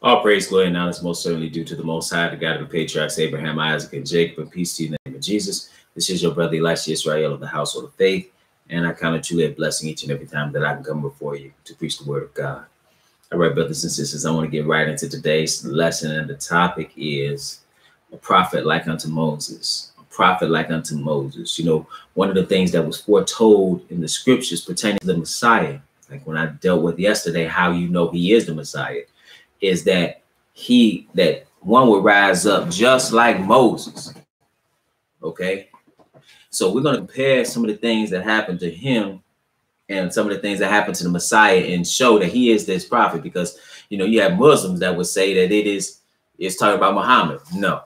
All praise, glory, and now is most certainly due to the Most High, the God of the patriarchs Abraham, Isaac, and Jacob, and peace to you in the name of Jesus. This is your brother Elisha Israel of the household of faith, and I count it truly a blessing each and every time that I can come before you to preach the word of God. All right, brothers and sisters, I want to get right into today's lesson, and the topic is a prophet like unto Moses. A prophet like unto Moses. You know, one of the things that was foretold in the scriptures pertaining to the Messiah, like when I dealt with yesterday, how you know he is the Messiah, is that one would rise up just like Moses. Okay, so we're going to compare some of the things that happened to him and some of the things that happened to the Messiah and show that he is this prophet, because you know you have Muslims that would say that it's talking about Muhammad. No.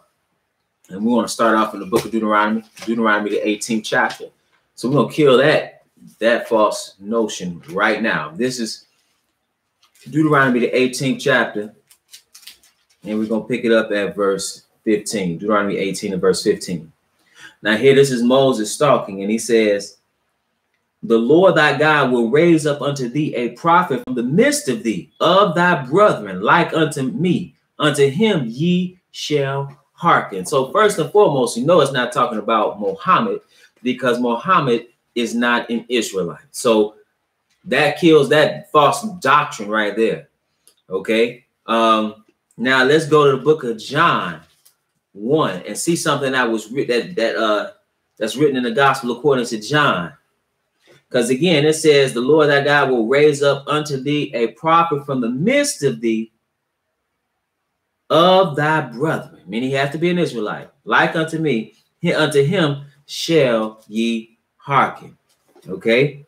And we want to start off in the book of Deuteronomy, the 18th chapter. So we're going to kill that false notion right now. This is Deuteronomy, the 18th chapter, and we're going to pick it up at verse 15. Deuteronomy 18 and verse 15. Now here, this is Moses talking, and he says, "The Lord thy God will raise up unto thee a prophet from the midst of thee, of thy brethren, like unto me. Unto him ye shall hearken." So first and foremost, you know it's not talking about Muhammad, because Muhammad is not an Israelite. So that kills that false doctrine right there. Okay. Now let's go to the book of John 1 and see something that was that's written in the gospel according to John. Because again, it says, "The Lord thy God will raise up unto thee a prophet from the midst of thee, of thy brethren," meaning he has to be an Israelite, "like unto me, unto him shall ye hearken." Okay.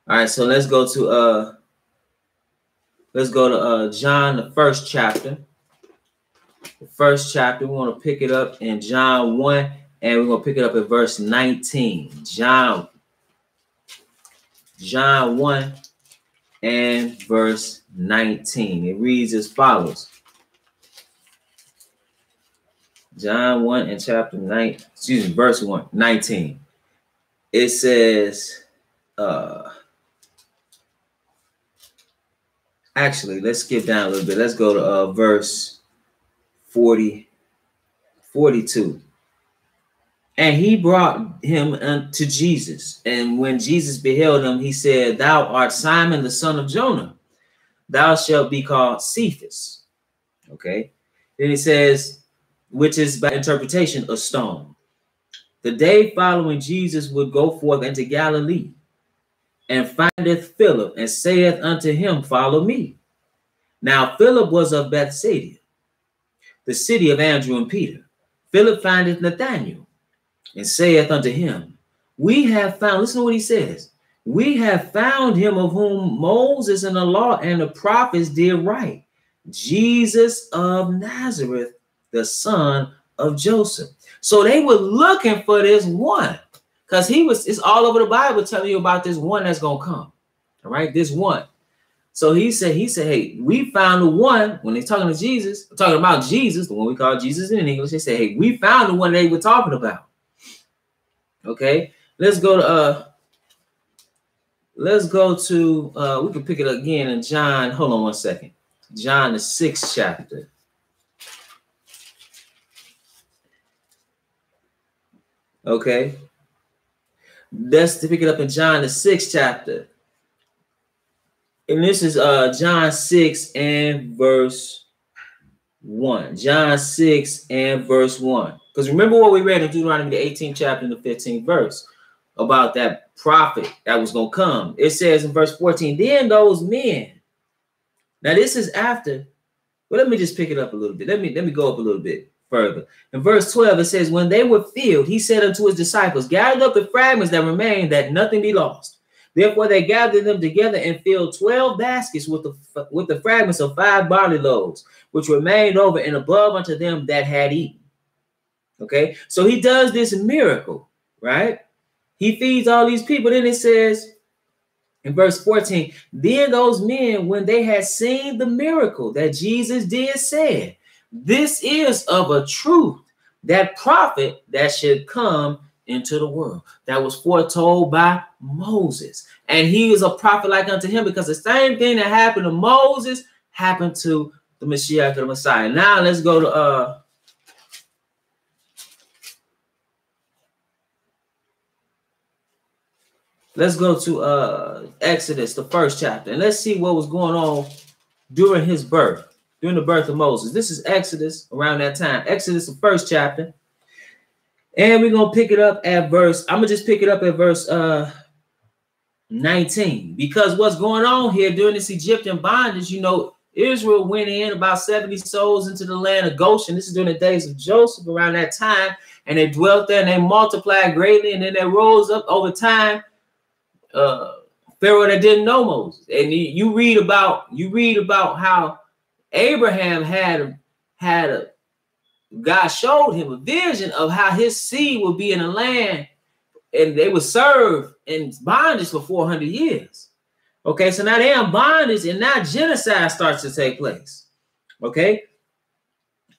All right, so let's go to John, the first chapter. The first chapter, we want to pick it up in John 1, and we're going to pick it up at verse 19. John 1 and verse 19. It reads as follows. John 1 and chapter 9, verse 19. It says, actually, let's skip down a little bit. Let's go to verse 42. "And he brought him unto Jesus. And when Jesus beheld him, he said, Thou art Simon, the son of Jonah. Thou shalt be called Cephas." Okay. Then he says, which is by interpretation, a stone. "The day following, Jesus would go forth into Galilee, and findeth Philip, and saith unto him, Follow me. Now Philip was of Bethsaida, the city of Andrew and Peter. Philip findeth Nathanael, and saith unto him, We have found," listen to what he says, "we have found him of whom Moses and the law and the prophets did write, Jesus of Nazareth, the son of Joseph." So they were looking for this one, because it's all over the Bible telling you about this one that's going to come. All right, this one. So he said, "Hey, we found the one." When they're talking to Jesus, talking about Jesus, the one we call Jesus in English, they say, "Hey, we found the one they were talking about." Okay, let's go to we can pick it up again in John. Hold on one second. John, the 6th chapter. Okay, let's pick it up in John, the 6th chapter. And this is John 6 and verse 1. John 6 and verse 1. Because remember what we read in Deuteronomy, the 18th chapter and the 15th verse about that prophet that was going to come. It says in verse 14, "Then those men." Now this is after. Well, let me just pick it up a little bit. Let me go up a little bit further. In verse 12, it says, "When they were filled, he said unto his disciples, Gather up the fragments that remain, that nothing be lost. Therefore they gathered them together and filled 12 baskets with the fragments of 5 barley loaves, which remained over and above unto them that had eaten." Okay, so he does this miracle, right? He feeds all these people. Then it says in verse 14, "Then those men, when they had seen the miracle that Jesus did, said, This is of a truth that prophet that should come into the world. That was foretold by Moses. And he is a prophet like unto him, because the same thing that happened to Moses happened to the Mashiach, the Messiah. Now let's go to Exodus, the first chapter, and let's see what was going on during his birth, during the birth of Moses. This is Exodus around that time. Exodus, the first chapter. And we're going to pick it up at verse, I'm going to just pick it up at verse 19. Because what's going on here during this Egyptian bondage, you know, Israel went in about 70 souls into the land of Goshen. This is during the days of Joseph around that time. And they dwelt there and they multiplied greatly. And then they rose up over time. Pharaoh that didn't know Moses. And you read about how Abraham had God showed him a vision of how his seed would be in a land and they would serve in bondage for 400 years. Okay, so now they're in bondage and now genocide starts to take place. Okay,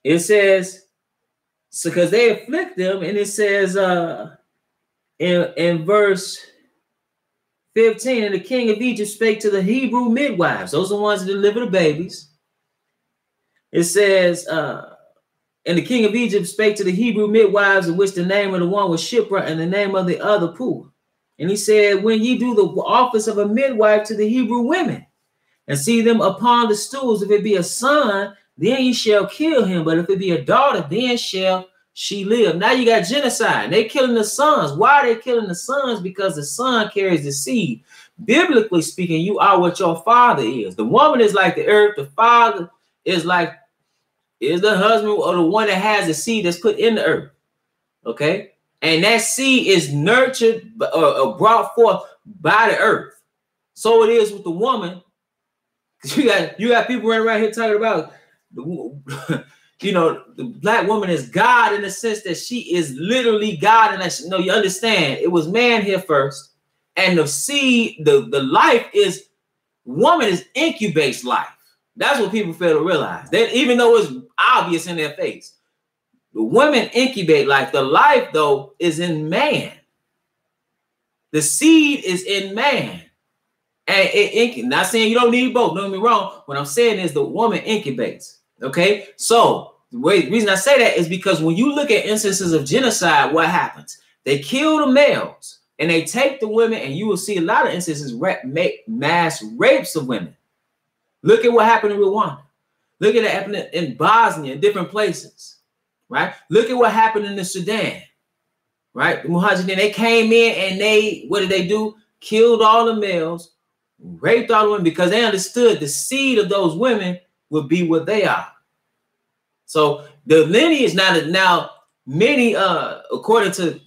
it says, so because they afflict them, and it says in verse 15, and the king of Egypt spake to the Hebrew midwives. Those are the ones that deliver the babies. It says, and the king of Egypt spake to the Hebrew midwives, in which the name of the one was Shipra and the name of the other Puah. And he said, when ye do the office of a midwife to the Hebrew women, and see them upon the stools, if it be a son, then ye shall kill him. But if it be a daughter, then shall she live. Now you got genocide. They killing the sons. Why are they killing the sons? Because the son carries the seed. Biblically speaking, you are what your father is. The woman is like the earth. The father is the husband or the one that has the seed that's put in the earth. Okay? And that seed is nurtured or brought forth by the earth. So it is with the woman. You got people running around here talking about you know, the black woman is God in the sense that she is literally God. And no, you understand, it was man here first. And the seed, the life is, woman is incubates life. That's what people fail to realize. That even though it's obvious in their face, the women incubate life. The life, though, is in man. The seed is in man. And not saying you don't need both. Don't get me wrong. What I'm saying is the woman incubates. Okay? So the reason I say that is because when you look at instances of genocide, what happens? They kill the males and they take the women, and you will see a lot of instances mass rapes of women. Look at what happened in Rwanda. Look at what happened in Bosnia, in different places, right? Look at what happened in the Sudan, right? The Mujahideen, they came in and what did they do? Killed all the males, raped all the women, because they understood the seed of those women would be what they are. So the lineage now many, according to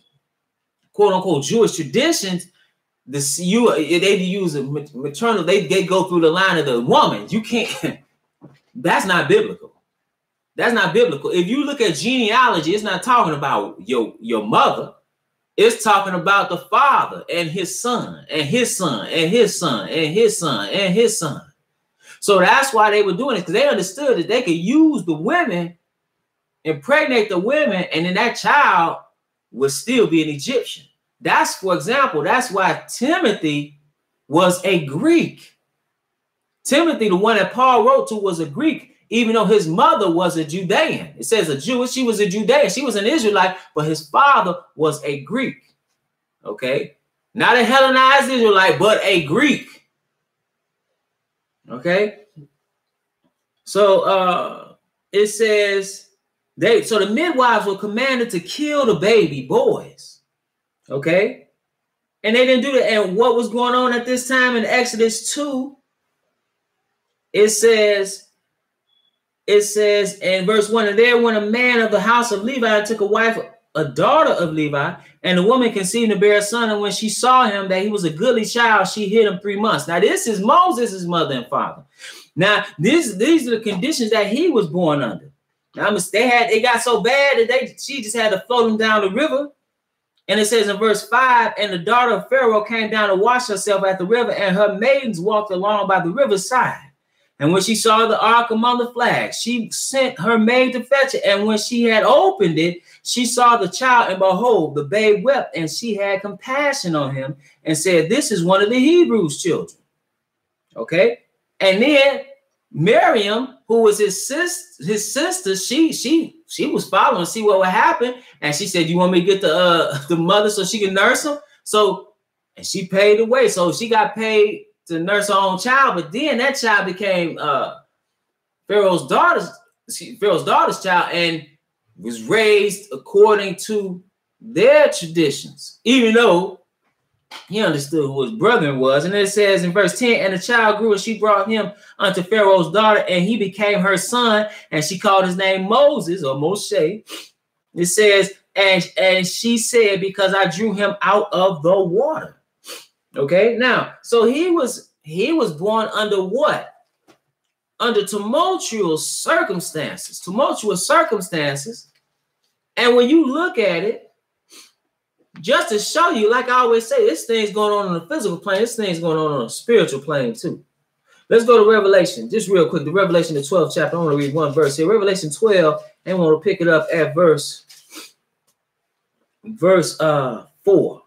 quote unquote Jewish traditions, they use a maternal, they go through the line of the woman. You can't, that's not biblical. That's not biblical. If you look at genealogy, it's not talking about your mother. It's talking about the father and his son and his son and his son and his son and his son. So that's why they were doing it, because they understood that they could use the women, impregnate the women, and then that child would still be an Egyptian. That's, for example, that's why Timothy was a Greek. Timothy, the one that Paul wrote to, was a Greek, even though his mother was a Judean. It says a Jewish, she was a Judean. She was an Israelite, but his father was a Greek. Okay? Not a Hellenized Israelite, but a Greek. Okay? So it says, so the midwives were commanded to kill the baby boys. Okay, and they didn't do that. And what was going on at this time in Exodus 2? It says in verse 1, and there went a man of the house of Levi and took a wife, a daughter of Levi, and the woman conceived and bare a son. And when she saw him that he was a goodly child, she hid him 3 months. Now this is Moses' mother and father. Now these are the conditions that he was born under. Now they got so bad that she just had to float him down the river. And it says in verse 5, and the daughter of Pharaoh came down to wash herself at the river, and her maidens walked along by the riverside. And when she saw the ark among the flags, she sent her maid to fetch it. And when she had opened it, she saw the child, and behold, the babe wept, and she had compassion on him and said, this is one of the Hebrews' children. Okay. And then Miriam, who was his sister, she was following to see what would happen. And she said, you want me to get the mother so she can nurse him? So, and she paid the way. So she got paid to nurse her own child, but then that child became Pharaoh's daughter's child and was raised according to their traditions, even though he understood who his brother was. And it says in verse 10, and the child grew, and she brought him unto Pharaoh's daughter, and he became her son, and she called his name Moses or Moshe. It says, and she said, because I drew him out of the water. Okay, now, so he was born under what? Under tumultuous circumstances. And when you look at it, just to show you, like I always say, this thing's going on the physical plane. This thing's going on a spiritual plane too. Let's go to Revelation, just real quick. The Revelation, the 12th chapter. I want to read one verse here. Revelation 12, and we'll pick it up at verse 4.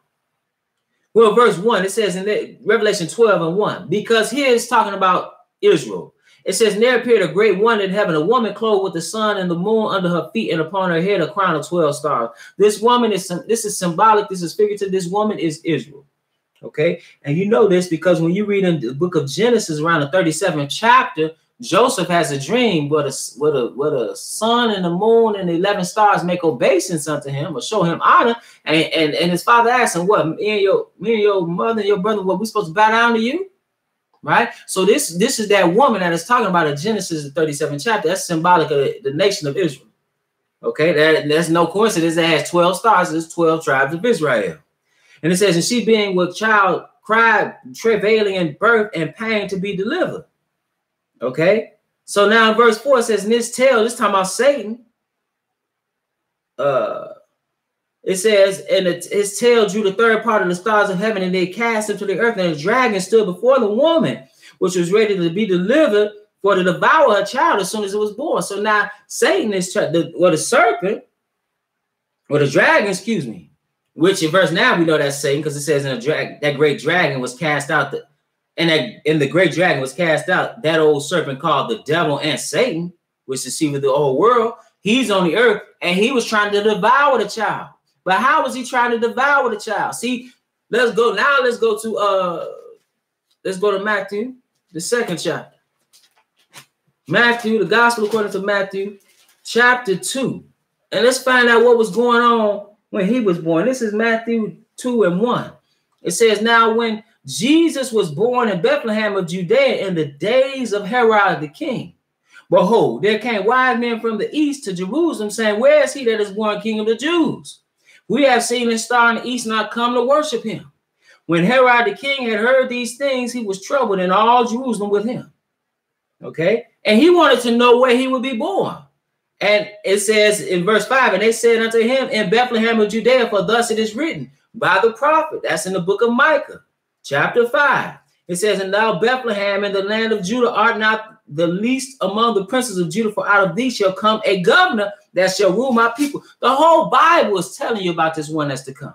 Well, verse 1, it says in Revelation 12 and 1, because here it's talking about Israel. It says, and there appeared a great wonder in heaven, a woman clothed with the sun and the moon under her feet, and upon her head a crown of 12 stars. This woman this is symbolic, this is figurative. This woman is Israel. Okay, and you know this because when you read in the book of Genesis around the 37th chapter, Joseph has a dream where the sun and the moon and the 11 stars make obeisance unto him or show him honor. And his father asked him, what, me and your mother and your brother, what, we supposed to bow down to you? Right? So this is that woman that is talking about in Genesis, the 37th chapter. That's symbolic of the nation of Israel. Okay, that's no coincidence. That has 12 stars. There's 12 tribes of Israel. And it says, and she being with child cried, travailing in birth and pain to be delivered. Okay, so now in verse 4 it says, in this tale, this time about Satan, it says, and his tail drew the third part of the stars of heaven, and they cast him to the earth, and the dragon stood before the woman, which was ready to be delivered for to devour her child as soon as it was born. So now Satan is the serpent, or the dragon, excuse me, which in verse 9 we know that's Satan, because it says that great dragon was cast out, and the great dragon was cast out, that old serpent called the devil and Satan, which deceived the whole world. He's on the earth, and he was trying to devour the child. But how was he trying to devour the child? See, let's go to Matthew, the 2nd chapter. Matthew, the gospel according to Matthew, chapter 2. And let's find out what was going on when he was born. This is Matthew 2 and 1. It says, now when Jesus was born in Bethlehem of Judea in the days of Herod the king, behold, there came wise men from the east to Jerusalem, saying, where is he that is born king of the Jews? We have seen his star in the east, not come to worship him. When Herod the king had heard these things, he was troubled, and all Jerusalem with him. Okay, and he wanted to know where he would be born. And it says in verse 5, and they said unto him, in Bethlehem of Judea, for thus it is written by the prophet. That's in the book of Micah, chapter 5. It says, and thou Bethlehem in the land of Judah art not the least among the princes of Judah, for out of thee shall come a governor that shall rule my people. The whole Bible is telling you about this one that's to come.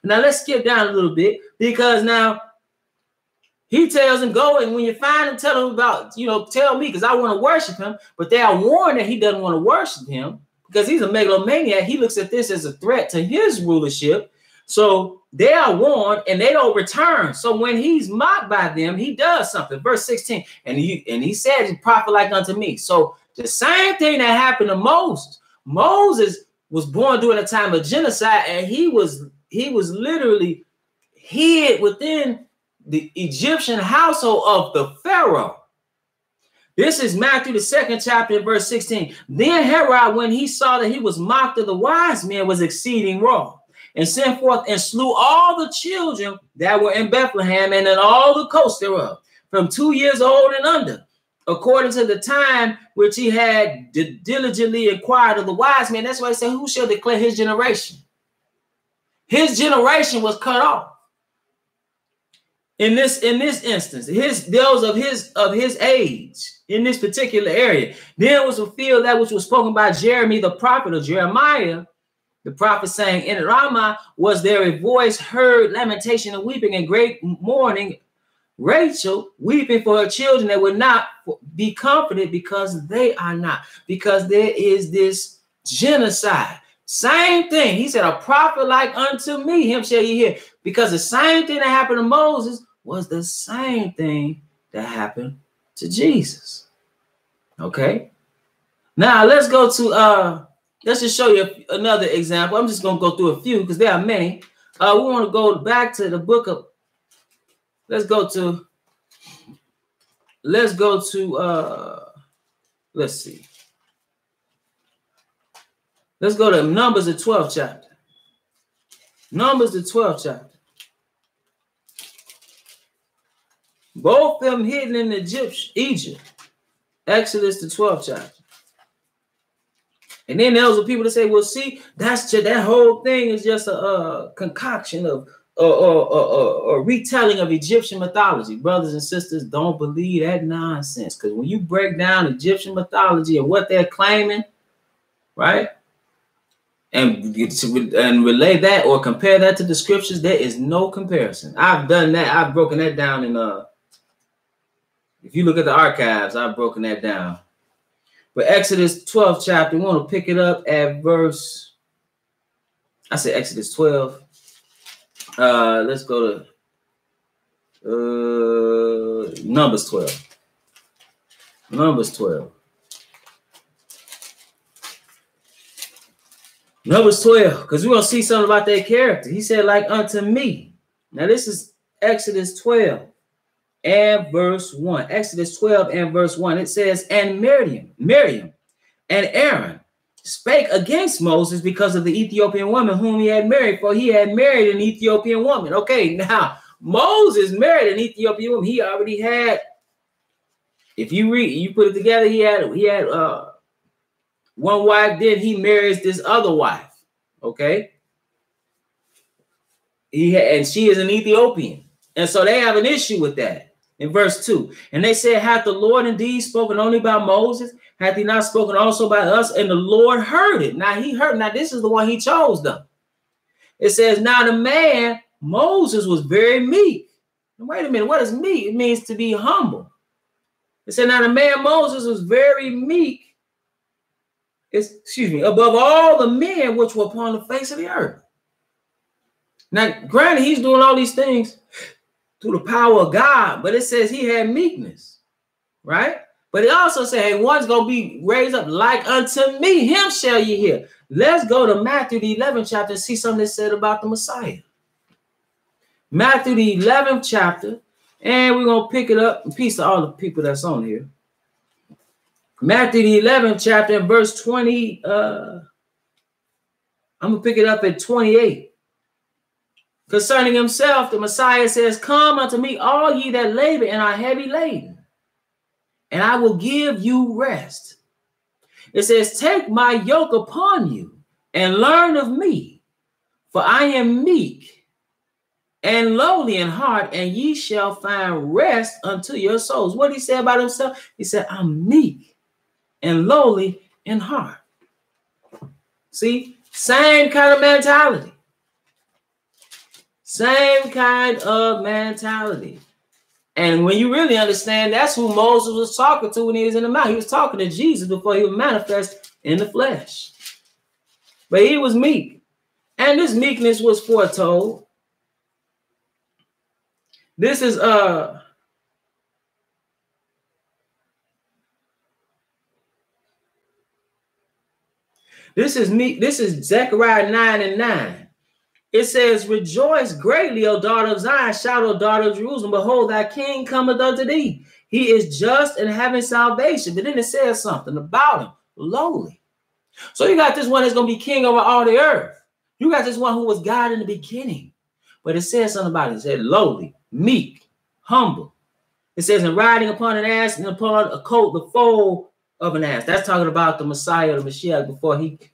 Now let's skip down a little bit, because now he tells him, go, and when you find him, tell him about, tell me, because I want to worship him. But they are warned that he doesn't want to worship him because he's a megalomaniac. He looks at this as a threat to his rulership. So they are warned, and they don't return. So when he's mocked by them, he does something. Verse 16, and he said, prophet like unto me. So the same thing that happened to Moses. Moses was born during a time of genocide, and he was literally hid within the Egyptian household of the Pharaoh. This is Matthew, the 2nd chapter, verse 16. Then Herod, when he saw that he was mocked of the wise men, was exceeding wroth, and sent forth and slew all the children that were in Bethlehem and in all the coasts thereof, from 2 years old and under, according to the time which he had diligently inquired of the wise men. That's why he said, who shall declare his generation? His generation was cut off. In this instance, those of his age in this particular area. Then was fulfilled that which was spoken by Jeremy the prophet, or Jeremiah the prophet, saying, in Ramah was there a voice heard, lamentation and weeping and great mourning, Rachel weeping for her children that would not be comforted because they are not, because there is this genocide. Same thing. He said, a prophet like unto me, him shall ye hear. Because the same thing that happened to Moses was the same thing that happened to Jesus. Okay. Now let's go to let's just show you another example. I'm just going to go through a few because there are many. We want to go back to the book of, let's go to let's see. Let's go to Numbers, the 12th chapter. Numbers, the 12th chapter. Both of them hidden in Egypt. Exodus, the 12th chapter. And then there was people that say, well, see, that whole thing is just a concoction of or retelling of Egyptian mythology. Brothers and sisters, don't believe that nonsense. Because when you break down Egyptian mythology and what they're claiming, right? And relay that or compare that to the scriptures, there is no comparison. I've done that. I've broken that down in if you look at the archives, I've broken that down. But Exodus 12th chapter, we want to pick it up at verse, I said Exodus 12. Let's go to Numbers 12. Numbers 12. Numbers 12, because we're going to see something about their character. He said, like unto me. Now, this is Exodus 12 and verse 1. Exodus 12 and verse 1. It says, and Miriam and Aaron spake against Moses because of the Ethiopian woman whom he had married, for he had married an Ethiopian woman. Okay, now, Moses married an Ethiopian woman. He already had, if you read, you put it together, he had one wife, then he marries this other wife. Okay. And she is an Ethiopian. And so they have an issue with that in verse 2. And they said, hath the Lord indeed spoken only by Moses? Hath he not spoken also by us? And the Lord heard it. Now he heard. Now this is the one he chose them. It says, now the man, Moses, was very meek. Now, wait a minute. What is meek? It means to be humble. It said, now the man Moses was very meek. Above all the men which were upon the face of the earth. Now, granted, he's doing all these things through the power of God, but it says he had meekness, right? But it also said, hey, one's going to be raised up like unto me, him shall ye hear. Let's go to Matthew, the 11th chapter, and see something that's said about the Messiah. Matthew, the 11th chapter, and we're going to pick it up. Peace to all the people that's on here. Matthew, the 11th chapter, and verse 20. I'm going to pick it up at 28. Concerning himself, the Messiah says, come unto me, all ye that labor and are heavy laden, and I will give you rest. It says, take my yoke upon you and learn of me, for I am meek and lowly in heart, and ye shall find rest unto your souls. What did he say about himself? He said, I'm meek and lowly in heart. See, same kind of mentality. Same kind of mentality. And when you really understand, that's who Moses was talking to when he was in the mountain. He was talking to Jesus before he would manifest in the flesh. But he was meek. And this meekness was foretold. This is This is Zechariah 9 and 9. It says, rejoice greatly, O daughter of Zion, shout, O daughter of Jerusalem, behold, thy king cometh unto thee. He is just and having salvation. But then it says something about him, lowly. So you got this one that's going to be king over all the earth. You got this one who was God in the beginning. But it says something about it. It said lowly, meek, humble. It says, and riding upon an ass and upon a coat, the foal of an ass. That's talking about the Messiah, the Mashiach,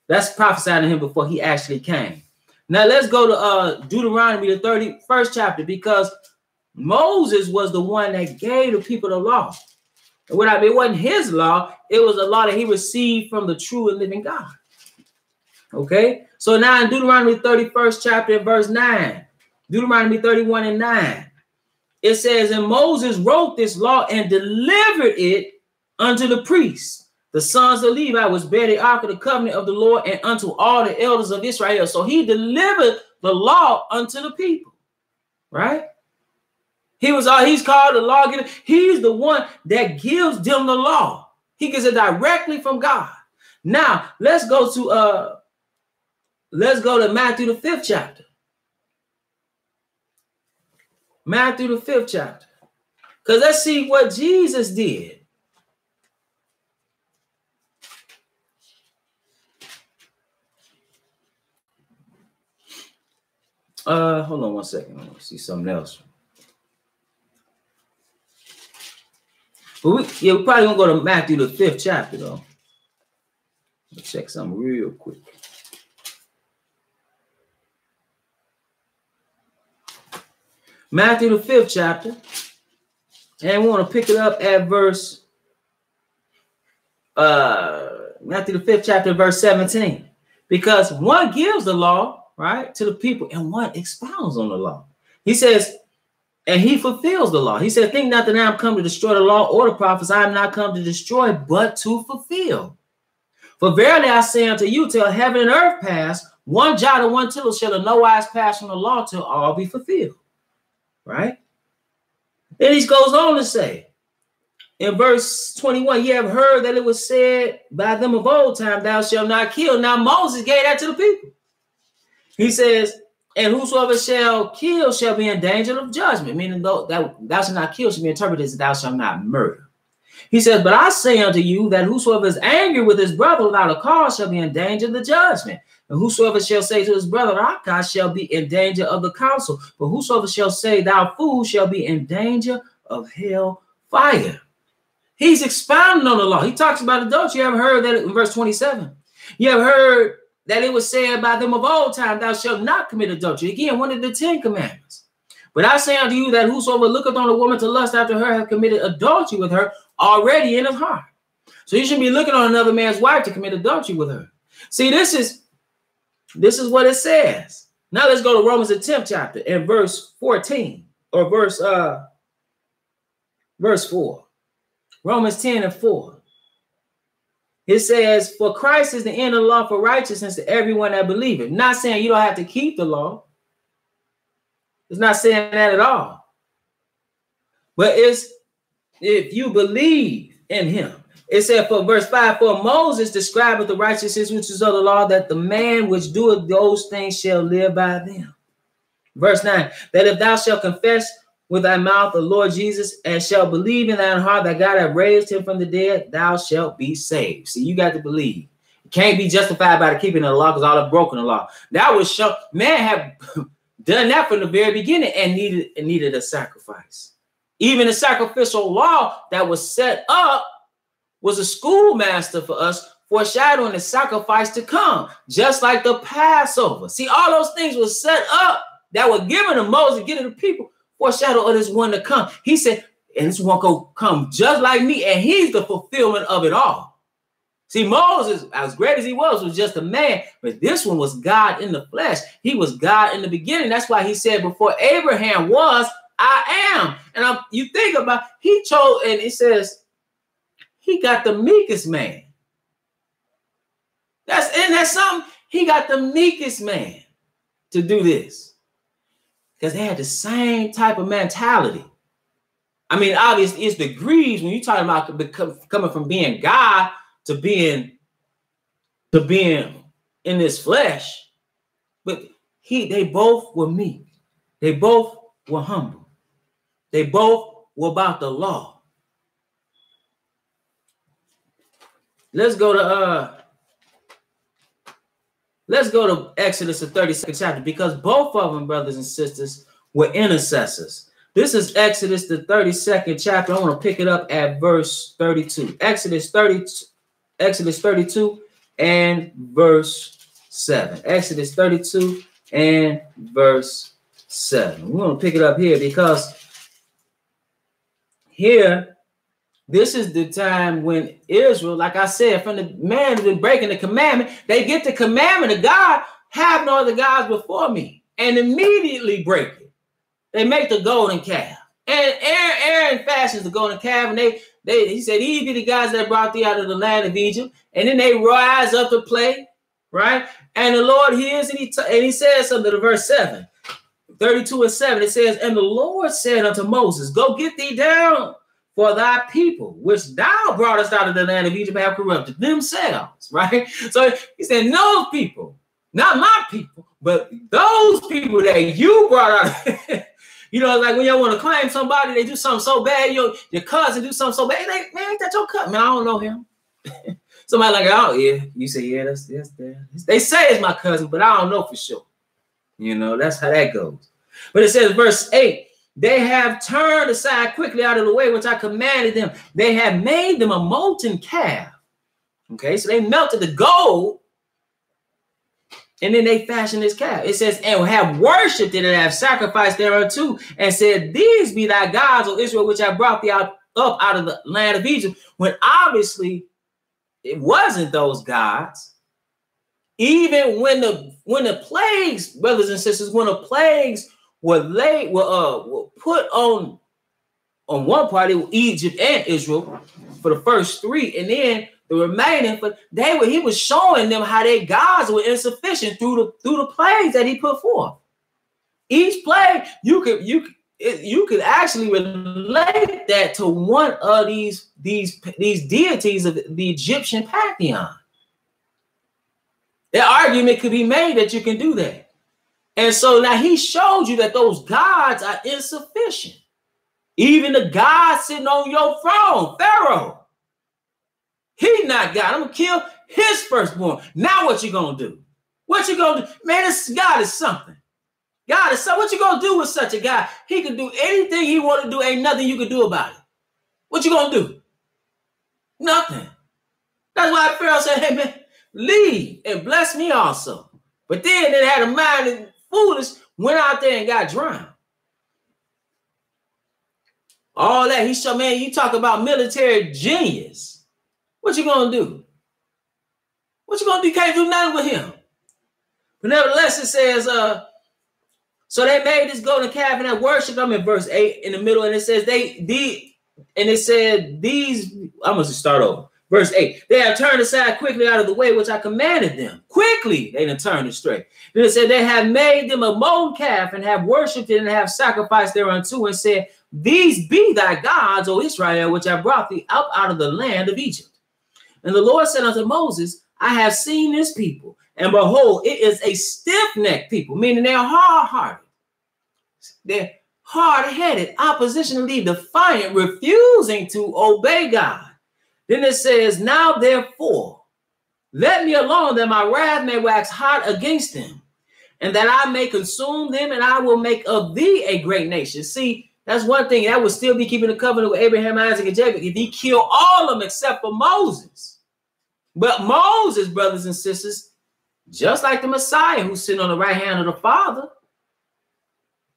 that's prophesying to him before he actually came. Now let's go to Deuteronomy, the 31st chapter, because Moses was the one that gave the people the law. And what I mean, it wasn't his law. It was a law that he received from the true and living God. Okay. So now in Deuteronomy 31st chapter and verse 9, Deuteronomy 31 and 9, it says, and Moses wrote this law and delivered it unto the priests, the sons of Levi, which bear the ark of the covenant of the Lord, and unto all the elders of Israel. So he delivered the law unto the people, right? He's called the lawgiver. He's the one that gives them the law. He gets it directly from God. Now let's go to Matthew the 5th chapter. Matthew the 5th chapter. Because let's see what Jesus did. Hold on one second. I want to see something else. But we're probably gonna go to Matthew the 5th chapter though. Let's check something real quick. Matthew the 5th chapter, and we want to pick it up at verse Matthew the 5th chapter, verse 17, because one gives the law, right, to the people, and one expounds on the law. He says, and he fulfills the law. He said, think not that I am come to destroy the law or the prophets. I am not come to destroy, but to fulfill. For verily I say unto you, till heaven and earth pass, one jot or one tittle shall in no wise pass from the law till all be fulfilled. Right? Then he goes on to say, in verse 21, ye have heard that it was said by them of old time, thou shalt not kill. Now Moses gave that to the people. He says, and whosoever shall kill shall be in danger of judgment, meaning that thou shalt not kill should be interpreted as thou shalt not murder. He says, but I say unto you that whosoever is angry with his brother without a cause shall be in danger of the judgment. And whosoever shall say to his brother, Raka, shall be in danger of the council. But whosoever shall say, thou fool, shall be in danger of hell fire. He's expounding on the law. He talks about adultery. You have heard that in verse 27. You have heard that it was said by them of old time, thou shalt not commit adultery. Again, one of the 10 commandments. But I say unto you that whosoever looketh on a woman to lust after her hath committed adultery with her already in his heart. So you shouldn't be looking on another man's wife to commit adultery with her. See, this is what it says. Now let's go to Romans the 10th chapter and verse 14 or verse 4. Romans 10 and 4. It says, for Christ is the end of the law for righteousness to everyone that believeth. Not saying you don't have to keep the law. It's not saying that at all. But it's if you believe in him. It said for verse 5, for Moses describeth the righteousness which is of the law, that the man which doeth those things shall live by them. Verse 9, that if thou shalt confess with thy mouth the Lord Jesus, and shalt believe in thine heart that God hath raised him from the dead, thou shalt be saved. See, you got to believe. You can't be justified by the keeping of the law because all have broken the law. That was show. Man have done that from the very beginning and needed a sacrifice. Even the sacrificial law that was set up was a schoolmaster for us, foreshadowing the sacrifice to come, just like the Passover. See, all those things were set up that were given to Moses, given to the people, foreshadow of this one to come. He said, and this one will come just like me, and he's the fulfillment of it all. See, Moses, as great as he was just a man, but this one was God in the flesh. He was God in the beginning. That's why he said, before Abraham was, I am. And you think about, he chose, and it says, he got the meekest man. That's something. He got the meekest man to do this. Because they had the same type of mentality. I mean, obviously, it's degrees when you're talking about coming from being God to being in this flesh. But they both were meek. They both were humble. They both were about the law. Let's go to Exodus, the 32nd chapter, because both of them, brothers and sisters, were intercessors. This is Exodus, the 32nd chapter. I want to pick it up at verse 32. Exodus 32 and verse 7. Exodus 32 and verse 7. We want to pick it up here because here, this is the time when Israel, like I said, from the man who's been breaking the commandment, they get the commandment of God, have no other gods before me, and immediately break it. They make the golden calf. And Aaron fashions the golden calf, and he said, these be the guys that brought thee out of the land of Egypt. And then they rise up to play, right? And the Lord hears, and he says something to verse 7, 32 and 7. It says, and the Lord said unto Moses, go get thee down, for thy people, which thou broughtest out of the land of Egypt, have corrupted themselves, right? So he said, those people, not my people, but those people that you brought out. You know, like when you want to claim somebody, they do something so bad, your cousin do something so bad, like, man, ain't that your cousin? Man, I don't know him. Somebody like, oh, yeah. You say, yeah, that's they say it's my cousin, but I don't know for sure. You know, that's how that goes. But it says, verse 8, they have turned aside quickly out of the way, which I commanded them. They have made them a molten calf. Okay, so they melted the gold, and then they fashioned this calf. It says, and have worshipped it and have sacrificed thereunto, and said, these be thy gods, O Israel, which I brought thee up out of the land of Egypt. When obviously it wasn't those gods. Even when the plagues, brothers and sisters, when the plagues were put on one party, Egypt and Israel, for the first 3, and then the remaining, but he was showing them how their gods were insufficient through the plagues that he put forth. Each plague, you could actually relate that to one of these deities of the Egyptian pantheon. The argument could be made that you can do that. And so now he showed you that those gods are insufficient. Even the God sitting on your throne, Pharaoh, he not God. I'm going to kill his firstborn. Now what you going to do? What you going to do? Man, this God is something. God is something. What you going to do with such a guy? He can do anything he want to do. Ain't nothing you can do about it. What you going to do? Nothing. That's why Pharaoh said, hey, man, leave and bless me also. But then they had a mind and foolish, went out there and got drowned. All that. He showed, man, you talk about military genius. What you going to do? What you going to do? You can't do nothing with him. But nevertheless, it says, so they made this golden calf and they worshiped them in verse 8 in the middle. And it says I'm going to start over. Verse 8, they have turned aside quickly out of the way, which I commanded them. Quickly, they done turned astray. Then it said, they have made them a molten calf and have worshipped it and have sacrificed thereunto and said, these be thy gods, O Israel, which I brought thee up out of the land of Egypt. And the Lord said unto Moses, I have seen this people, and behold, it is a stiff-necked people, meaning they're hard-hearted. They're hard-headed, oppositionally defiant, refusing to obey God. Then it says, now therefore, let me alone that my wrath may wax hot against them, and that I may consume them, and I will make of thee a great nation. See, that's one thing. That would still be keeping the covenant with Abraham, Isaac, and Jacob if he killed all of them except for Moses. But Moses, brothers and sisters, just like the Messiah who's sitting on the right hand of the Father,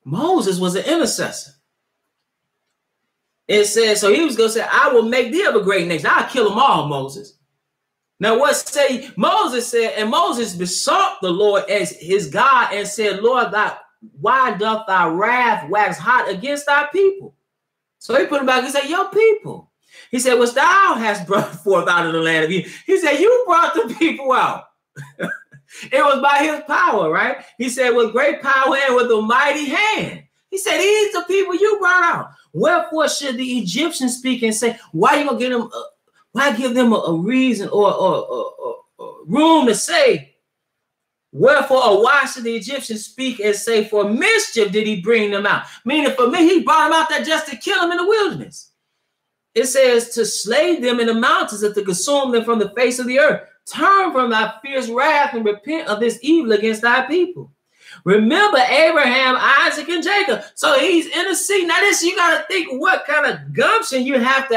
Moses was an intercessor. It says, so he was going to say, I will make thee of a great nation. I'll kill them all, Moses. Now what say Moses said, and Moses besought the Lord as his God and said, Lord, why doth thy wrath wax hot against thy people? So he put him back and said, your people. He said, which thou hast brought forth out of the land of Egypt. He said, you brought the people out. It was by his power, right? He said, with great power and with a mighty hand. He said, these are the people you brought out. Wherefore should the Egyptians speak and say, why you gonna get them? Why give them a reason or room to say? Wherefore, or why should the Egyptians speak and say, for mischief did he bring them out? Meaning, for me, he brought them out there just to kill them in the wilderness. It says to slay them in the mountains and to consume them from the face of the earth. Turn from thy fierce wrath and repent of this evil against thy people. Remember Abraham, Isaac, and Jacob. So he's interceding. Now this, you got to think what kind of gumption you have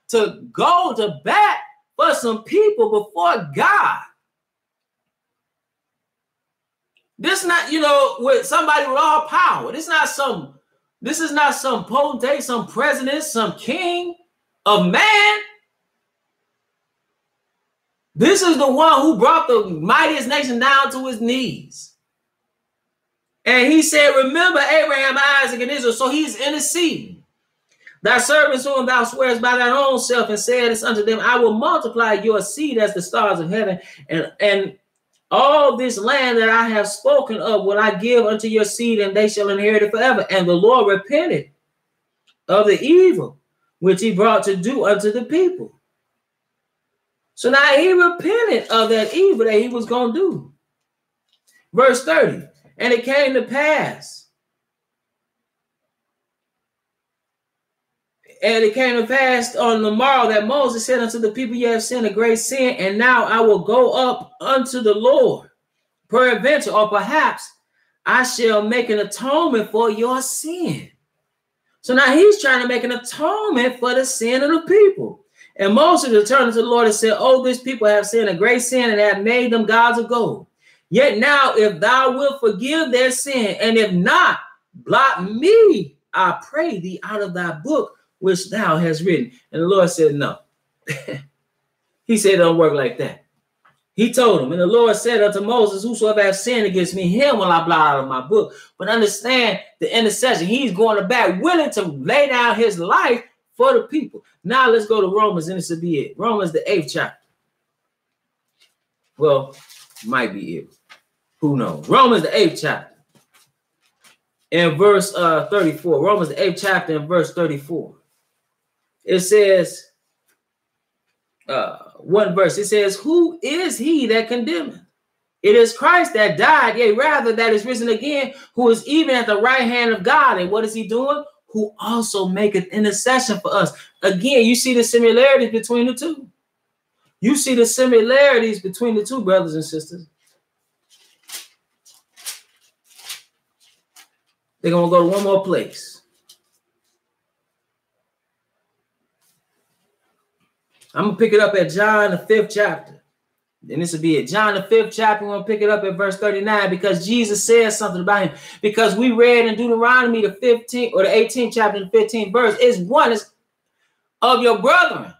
to go to bat for some people before God. This not, with somebody with all power. This not some This is not some potentate, some president, some king of man. This is the one who brought the mightiest nation down to his knees. And he said, remember Abraham, Isaac, and Israel. So he's interceding. Thy servants whom thou swearest by thine own self, and saidest unto them, I will multiply your seed as the stars of heaven, and all this land that I have spoken of will I give unto your seed, and they shall inherit it forever. And the Lord repented of the evil which he brought to do unto the people. So now he repented of that evil that he was going to do. Verse 30, and it came to pass. And it came to pass on the morrow that Moses said unto the people, ye have sinned a great sin, and now I will go up unto the Lord. Peradventure, or perhaps I shall make an atonement for your sin. So now he's trying to make an atonement for the sin of the people. And Moses returned to the Lord and said, oh, this people have sinned a great sin, and have made them gods of gold. Yet now, if thou wilt forgive their sin, and if not, blot me, I pray thee, out of thy book which thou hast written. And the Lord said, no. He said, it don't work like that. He told him, and the Lord said unto Moses, whosoever hath sinned against me, him will I blot out of my book. But understand the intercession. He's going to back, willing to lay down his life for the people. Now let's go to Romans, and this will be it. Romans, the 8th chapter. Well, might be it. Who knows? Romans, the 8th chapter. In verse 34. Romans, the 8th chapter, in verse 34. It says, one verse, it says, who is he that condemneth? It is Christ that died, yea, rather that is risen again, who is even at the right hand of God. And what is he doing? Who also maketh intercession for us. Again, you see the similarities between the two. You see the similarities between the two, brothers and sisters. They're going to go to one more place. I'm going to pick it up at John, the 5th chapter. And this will be it. John, the 5th chapter, we're going to pick it up at verse 39, because Jesus says something about him. Because we read in Deuteronomy, the 15th or the 18th chapter, the 15th verse, is one is of your brethren.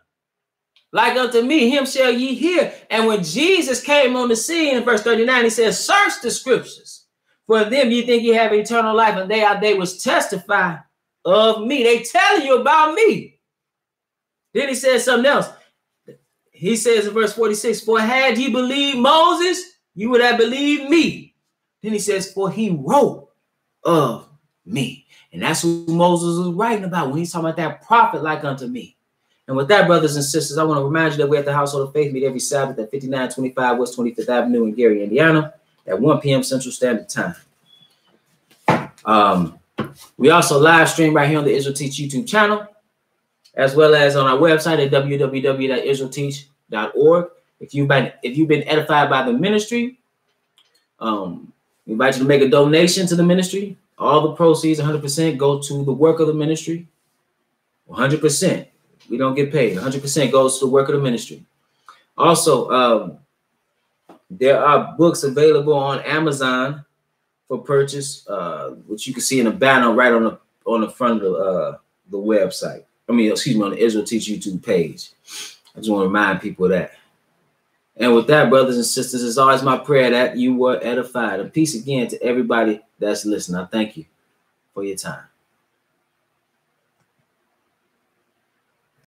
Like unto me, him shall ye hear. And when Jesus came on the scene in verse 39, he says, search the scriptures. For them you think you have eternal life, and they which testify of me. They telling you about me. Then he says something else. He says in verse 46, for had ye believed Moses, you would have believed me. Then he says, for he wrote of me. And that's who Moses was writing about when he's talking about that prophet like unto me. And with that, brothers and sisters, I want to remind you that we're at the Household of Faith, meet every Sabbath at 5925 West 25th Avenue in Gary, Indiana, at 1 p.m. Central Standard Time. We also live stream right here on the Israel Teach YouTube channel, as well as on our website at www.israelteach.org. If you've been edified by the ministry, we invite you to make a donation to the ministry. All the proceeds, 100%, go to the work of the ministry. 100%. We don't get paid. 100% goes to the work of the ministry. Also, there are books available on Amazon for purchase, which you can see in the banner right on the front of the website. I mean, excuse me, on the Israel Teach YouTube page. I just want to remind people of that. And with that, brothers and sisters, it's always my prayer that you were edified. And peace again to everybody that's listening. I thank you for your time.